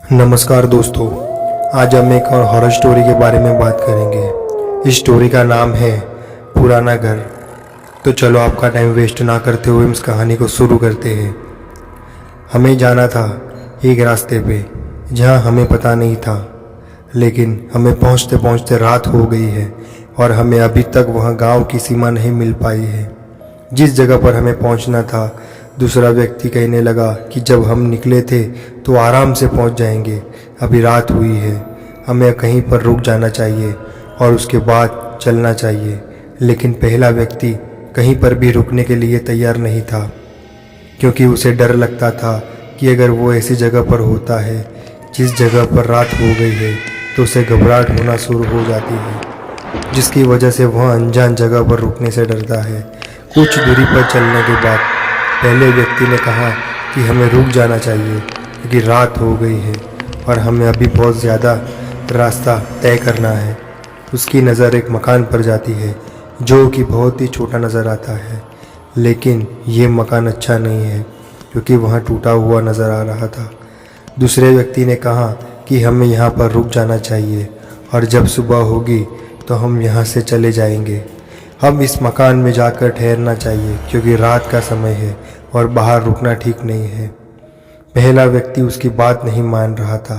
नमस्कार दोस्तों, आज हम एक और हॉरर स्टोरी के बारे में बात करेंगे। इस स्टोरी का नाम है पुराना घर। तो चलो आपका टाइम वेस्ट ना करते हुए इस कहानी को शुरू करते हैं। हमें जाना था एक रास्ते पे जहाँ हमें पता नहीं था, लेकिन हमें पहुँचते पहुँचते रात हो गई है और हमें अभी तक वहाँ गांव की सीमा नहीं मिल पाई है। जिस जगह पर हमें पहुँचना था, दूसरा व्यक्ति कहने लगा कि जब हम निकले थे तो आराम से पहुंच जाएंगे, अभी रात हुई है, हमें कहीं पर रुक जाना चाहिए और उसके बाद चलना चाहिए। लेकिन पहला व्यक्ति कहीं पर भी रुकने के लिए तैयार नहीं था, क्योंकि उसे डर लगता था कि अगर वो ऐसी जगह पर होता है जिस जगह पर रात हो गई है तो उसे घबराहट होना शुरू हो जाती है, जिसकी वजह से वह अनजान जगह पर रुकने से डरता है। कुछ दूरी पर चलने के बाद पहले व्यक्ति ने कहा कि हमें रुक जाना चाहिए क्योंकि रात हो गई है और हमें अभी बहुत ज़्यादा रास्ता तय करना है। उसकी नज़र एक मकान पर जाती है जो कि बहुत ही छोटा नज़र आता है, लेकिन ये मकान अच्छा नहीं है क्योंकि वहाँ टूटा हुआ नज़र आ रहा था। दूसरे व्यक्ति ने कहा कि हमें यहाँ पर रुक जाना चाहिए और जब सुबह होगी तो हम यहाँ से चले जाएंगे। हम इस मकान में जाकर ठहरना चाहिए क्योंकि रात का समय है और बाहर रुकना ठीक नहीं है। पहला व्यक्ति उसकी बात नहीं मान रहा था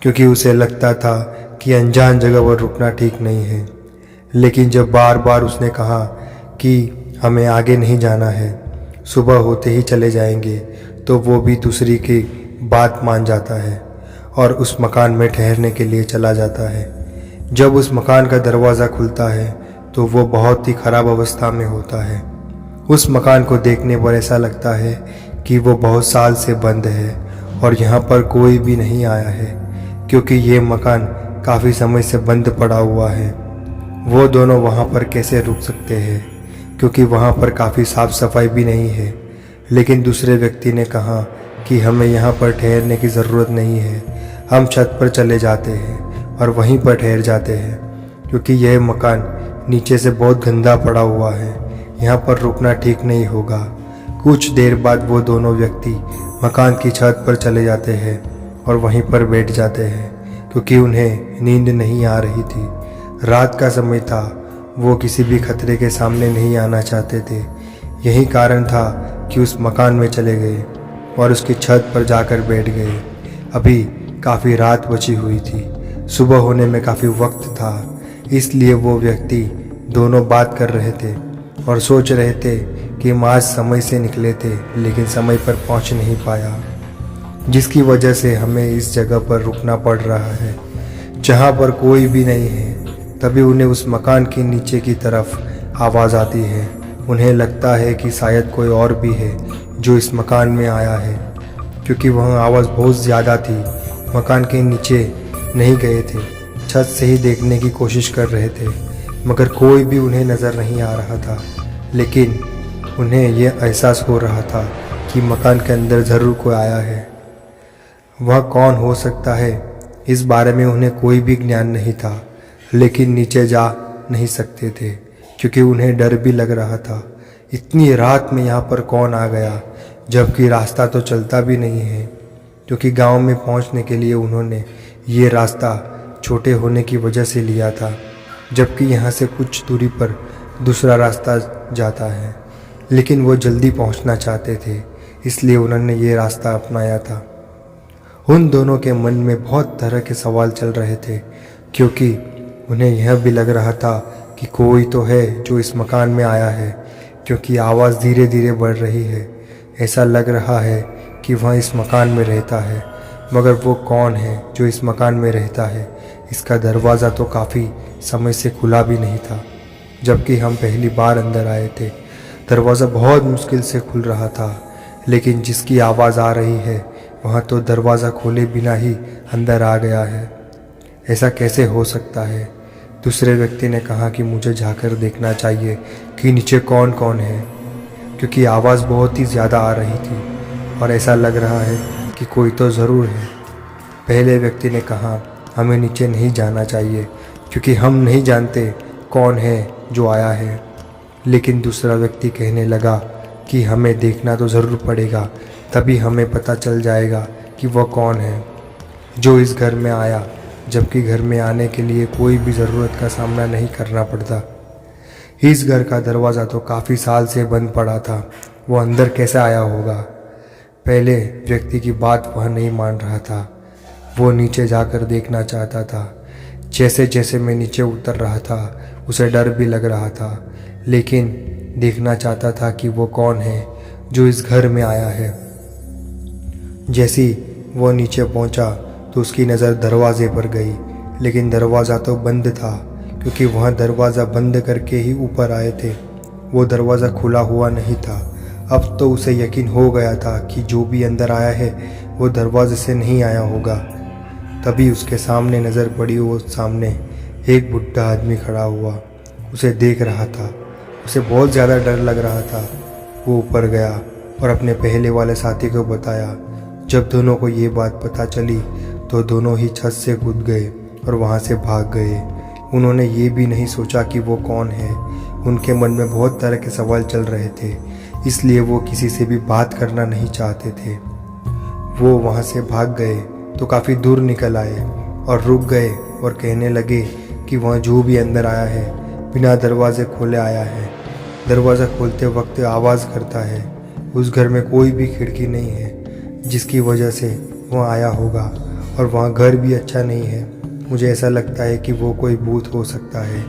क्योंकि उसे लगता था कि अनजान जगह पर रुकना ठीक नहीं है। लेकिन जब बार बार उसने कहा कि हमें आगे नहीं जाना है, सुबह होते ही चले जाएंगे, तो वो भी दूसरी की बात मान जाता है और उस मकान में ठहरने के लिए चला जाता है। जब उस मकान का दरवाज़ा खुलता है तो वो बहुत ही ख़राब अवस्था में होता है। उस मकान को देखने पर ऐसा लगता है कि वो बहुत साल से बंद है और यहाँ पर कोई भी नहीं आया है, क्योंकि ये मकान काफ़ी समय से बंद पड़ा हुआ है। वो दोनों वहाँ पर कैसे रुक सकते हैं, क्योंकि वहाँ पर काफ़ी साफ़ सफाई भी नहीं है। लेकिन दूसरे व्यक्ति ने कहा कि हमें यहाँ पर ठहरने की ज़रूरत नहीं है, हम छत पर चले जाते हैं और वहीं पर ठहर जाते हैं, क्योंकि यह मकान नीचे से बहुत गंदा पड़ा हुआ है, यहाँ पर रुकना ठीक नहीं होगा। कुछ देर बाद वो दोनों व्यक्ति मकान की छत पर चले जाते हैं और वहीं पर बैठ जाते हैं, क्योंकि उन्हें नींद नहीं आ रही थी। रात का समय था, वो किसी भी खतरे के सामने नहीं आना चाहते थे। यही कारण था कि उस मकान में चले गए और उसकी छत पर जाकर बैठ गए। अभी काफ़ी रात बची हुई थी, सुबह होने में काफ़ी वक्त था, इसलिए वो व्यक्ति दोनों बात कर रहे थे और सोच रहे थे कि हम आज समय से निकले थे लेकिन समय पर पहुंच नहीं पाया, जिसकी वजह से हमें इस जगह पर रुकना पड़ रहा है जहां पर कोई भी नहीं है। तभी उन्हें उस मकान के नीचे की तरफ आवाज़ आती है। उन्हें लगता है कि शायद कोई और भी है जो इस मकान में आया है, क्योंकि वह आवाज़ बहुत ज़्यादा थी। मकान के नीचे नहीं गए थे, छत से ही देखने की कोशिश कर रहे थे, मगर कोई भी उन्हें नज़र नहीं आ रहा था। लेकिन उन्हें यह एहसास हो रहा था कि मकान के अंदर ज़रूर कोई आया है। वह कौन हो सकता है, इस बारे में उन्हें कोई भी ज्ञान नहीं था, लेकिन नीचे जा नहीं सकते थे क्योंकि उन्हें डर भी लग रहा था। इतनी रात में यहाँ पर कौन आ गया, जबकि रास्ता तो चलता भी नहीं है, क्योंकि गांव में पहुँचने के लिए उन्होंने ये रास्ता छोटे होने की वजह से लिया था, जबकि यहाँ से कुछ दूरी पर दूसरा रास्ता जाता है। लेकिन वो जल्दी पहुँचना चाहते थे, इसलिए उन्होंने ये रास्ता अपनाया था। उन दोनों के मन में बहुत तरह के सवाल चल रहे थे, क्योंकि उन्हें यह भी लग रहा था कि कोई तो है जो इस मकान में आया है, क्योंकि आवाज़ धीरे धीरे बढ़ रही है। ऐसा लग रहा है कि वह इस मकान में रहता है, मगर वो कौन है जो इस मकान में रहता है। इसका दरवाज़ा तो काफ़ी समय से खुला भी नहीं था, जबकि हम पहली बार अंदर आए थे। दरवाज़ा बहुत मुश्किल से खुल रहा था, लेकिन जिसकी आवाज़ आ रही है वहाँ तो दरवाज़ा खोले बिना ही अंदर आ गया है। ऐसा कैसे हो सकता है? दूसरे व्यक्ति ने कहा कि मुझे जाकर देखना चाहिए कि नीचे कौन कौन है, क्योंकि आवाज़ बहुत ही ज़्यादा आ रही थी और ऐसा लग रहा है कि कोई तो ज़रूर है। पहले व्यक्ति ने कहा हमें नीचे नहीं जाना चाहिए क्योंकि हम नहीं जानते कौन है जो आया है। लेकिन दूसरा व्यक्ति कहने लगा कि हमें देखना तो ज़रूर पड़ेगा, तभी हमें पता चल जाएगा कि वह कौन है। जो इस घर में आया, जबकि घर में आने के लिए कोई भी ज़रूरत का सामना नहीं करना पड़ता। इस घर का दरवाज़ा तो काफ़ी साल से बंद पड़ा था, वो अंदर कैसे आया होगा। पहले व्यक्ति की बात वह नहीं मान रहा था, वो नीचे जाकर देखना चाहता था। जैसे जैसे मैं नीचे उतर रहा था उसे डर भी लग रहा था, लेकिन देखना चाहता था कि वो कौन है जो इस घर में आया है। जैसे ही वो नीचे पहुंचा तो उसकी नज़र दरवाजे पर गई, लेकिन दरवाज़ा तो बंद था, क्योंकि वह दरवाज़ा बंद करके ही ऊपर आए थे। वो दरवाज़ा खुला हुआ नहीं था। अब तो उसे यकीन हो गया था कि जो भी अंदर आया है वो दरवाजे से नहीं आया होगा। तभी उसके सामने नज़र पड़ी, वो सामने एक बुढ़ा आदमी खड़ा हुआ उसे देख रहा था। उसे बहुत ज़्यादा डर लग रहा था। वो ऊपर गया और अपने पहले वाले साथी को बताया। जब दोनों को ये बात पता चली तो दोनों ही छत से कूद गए और वहाँ से भाग गए। उन्होंने ये भी नहीं सोचा कि वो कौन है। उनके मन में बहुत तरह के सवाल चल रहे थे, इसलिए वो किसी से भी बात करना नहीं चाहते थे। वो वहाँ से भाग गए तो काफ़ी दूर निकल आए और रुक गए और कहने लगे कि वहाँ जो भी अंदर आया है बिना दरवाजे खोले आया है। दरवाज़ा खोलते वक्त आवाज़ करता है। उस घर में कोई भी खिड़की नहीं है जिसकी वजह से वह आया होगा, और वहाँ घर भी अच्छा नहीं है। मुझे ऐसा लगता है कि वो कोई भूत हो सकता है,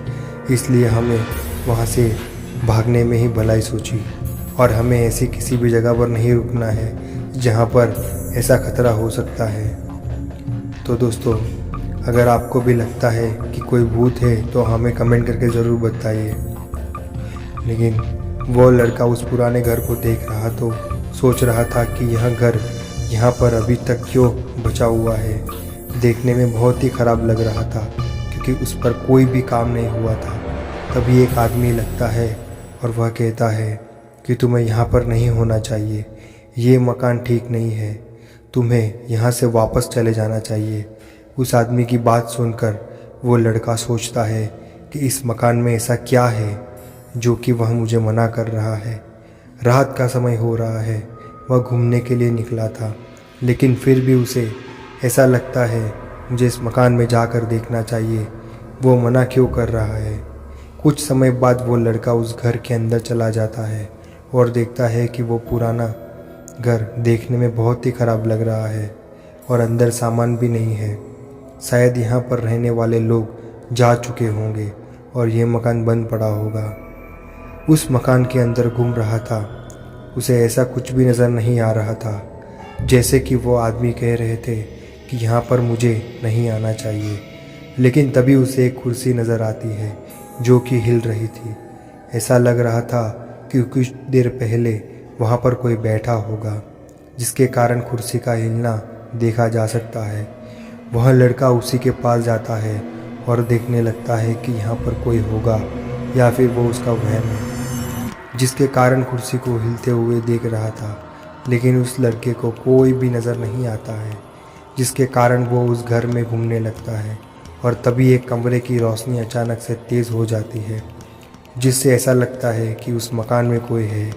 इसलिए हमें वहाँ से भागने में ही भलाई सोची, और हमें ऐसी किसी भी जगह पर नहीं रुकना है जहाँ पर ऐसा खतरा हो सकता है। तो दोस्तों, अगर आपको भी लगता है कि कोई भूत है तो हमें कमेंट करके ज़रूर बताइए। लेकिन वो लड़का उस पुराने घर को देख रहा तो सोच रहा था कि यह घर यहाँ पर अभी तक क्यों बचा हुआ है। देखने में बहुत ही ख़राब लग रहा था, क्योंकि उस पर कोई भी काम नहीं हुआ था। तभी एक आदमी लगता है और वह कहता है कि तुम्हें यहाँ पर नहीं होना चाहिए, ये मकान ठीक नहीं है, तुम्हें यहाँ से वापस चले जाना चाहिए। उस आदमी की बात सुनकर वो लड़का सोचता है कि इस मकान में ऐसा क्या है जो कि वह मुझे मना कर रहा है। रात का समय हो रहा है, वह घूमने के लिए निकला था, लेकिन फिर भी उसे ऐसा लगता है मुझे इस मकान में जाकर देखना चाहिए, वो मना क्यों कर रहा है। कुछ समय बाद वो लड़का उस घर के अंदर चला जाता है और देखता है कि वो पुराना घर देखने में बहुत ही ख़राब लग रहा है और अंदर सामान भी नहीं है। शायद यहाँ पर रहने वाले लोग जा चुके होंगे और ये मकान बंद पड़ा होगा। उस मकान के अंदर घूम रहा था, उसे ऐसा कुछ भी नज़र नहीं आ रहा था, जैसे कि वो आदमी कह रहे थे कि यहाँ पर मुझे नहीं आना चाहिए। लेकिन तभी उसे एक कुर्सी नज़र आती है जो कि हिल रही थी। ऐसा लग रहा था कि कुछ देर पहले वहाँ पर कोई बैठा होगा, जिसके कारण कुर्सी का हिलना देखा जा सकता है। वह लड़का उसी के पास जाता है और देखने लगता है कि यहाँ पर कोई होगा या फिर वो उसका वहम है, जिसके कारण कुर्सी को हिलते हुए देख रहा था। लेकिन उस लड़के को कोई भी नज़र नहीं आता है, जिसके कारण वो उस घर में घूमने लगता है। और तभी एक कमरे की रोशनी अचानक से तेज़ हो जाती है, जिससे ऐसा लगता है कि उस मकान में कोई है।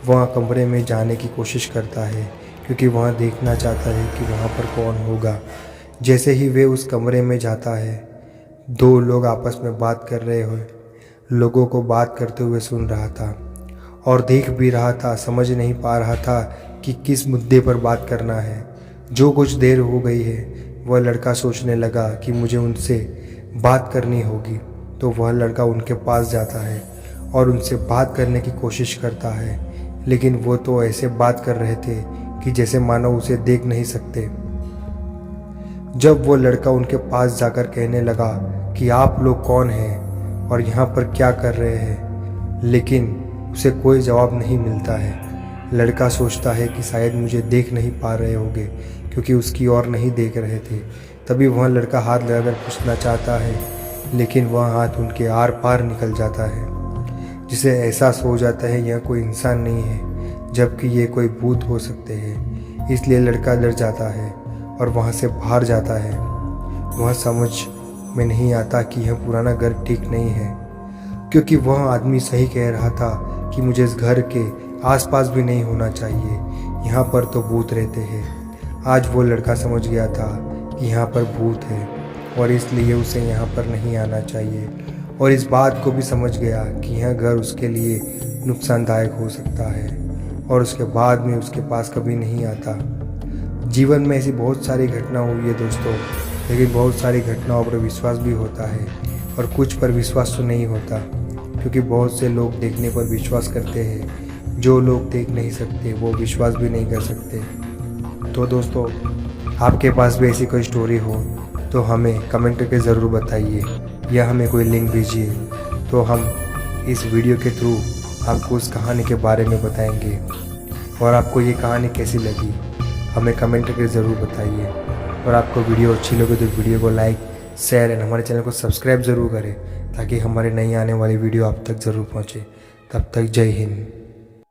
वह कमरे में जाने की कोशिश करता है, क्योंकि वह देखना चाहता है कि वहाँ पर कौन होगा। जैसे ही वे उस कमरे में जाता है, दो लोग आपस में बात कर रहे हुए लोगों को बात करते हुए सुन रहा था और देख भी रहा था। समझ नहीं पा रहा था कि किस मुद्दे पर बात करना है। जो कुछ देर हो गई है, वह लड़का सोचने लगा कि मुझे उनसे बात करनी होगी। तो वह लड़का उनके पास जाता है और उनसे बात करने की कोशिश करता है, लेकिन वो तो ऐसे बात कर रहे थे कि जैसे मानो उसे देख नहीं सकते। जब वो लड़का उनके पास जाकर कहने लगा कि आप लोग कौन हैं और यहाँ पर क्या कर रहे हैं, लेकिन उसे कोई जवाब नहीं मिलता है। लड़का सोचता है कि शायद मुझे देख नहीं पा रहे होंगे, क्योंकि उसकी ओर नहीं देख रहे थे। तभी वह लड़का हाथ लगाकर पूछना चाहता है, लेकिन वह हाथ उनके आर पार निकल जाता है, जिसे एहसास हो जाता है यह कोई इंसान नहीं है, जबकि ये कोई भूत हो सकते हैं। इसलिए लड़का डर जाता है और वहाँ से बाहर जाता है। वह समझ में नहीं आता कि यह पुराना घर ठीक नहीं है, क्योंकि वह आदमी सही कह रहा था कि मुझे इस घर के आसपास भी नहीं होना चाहिए, यहाँ पर तो भूत रहते हैं। आज वो लड़का समझ गया था कि यहाँ पर भूत है और इसलिए उसे यहाँ पर नहीं आना चाहिए, और इस बात को भी समझ गया कि यह घर उसके लिए नुकसानदायक हो सकता है और उसके बाद में उसके पास कभी नहीं आता। जीवन में ऐसी बहुत सारी घटना हुई है दोस्तों, लेकिन बहुत सारी घटनाओं पर विश्वास भी होता है और कुछ पर विश्वास तो नहीं होता, क्योंकि बहुत से लोग देखने पर विश्वास करते हैं, जो लोग देख नहीं सकते वो विश्वास भी नहीं कर सकते। तो दोस्तों, आपके पास भी ऐसी कोई स्टोरी हो तो हमें कमेंट करके ज़रूर बताइए, या हमें कोई लिंक भेजिए, तो हम इस वीडियो के थ्रू आपको उस कहानी के बारे में बताएंगे। और आपको ये कहानी कैसी लगी हमें कमेंट करके ज़रूर बताइए। और आपको वीडियो अच्छी लगे तो वीडियो को लाइक, शेयर एंड हमारे चैनल को सब्सक्राइब ज़रूर करें, ताकि हमारे नई आने वाली वीडियो आप तक ज़रूर पहुँचे। तब तक जय हिंद।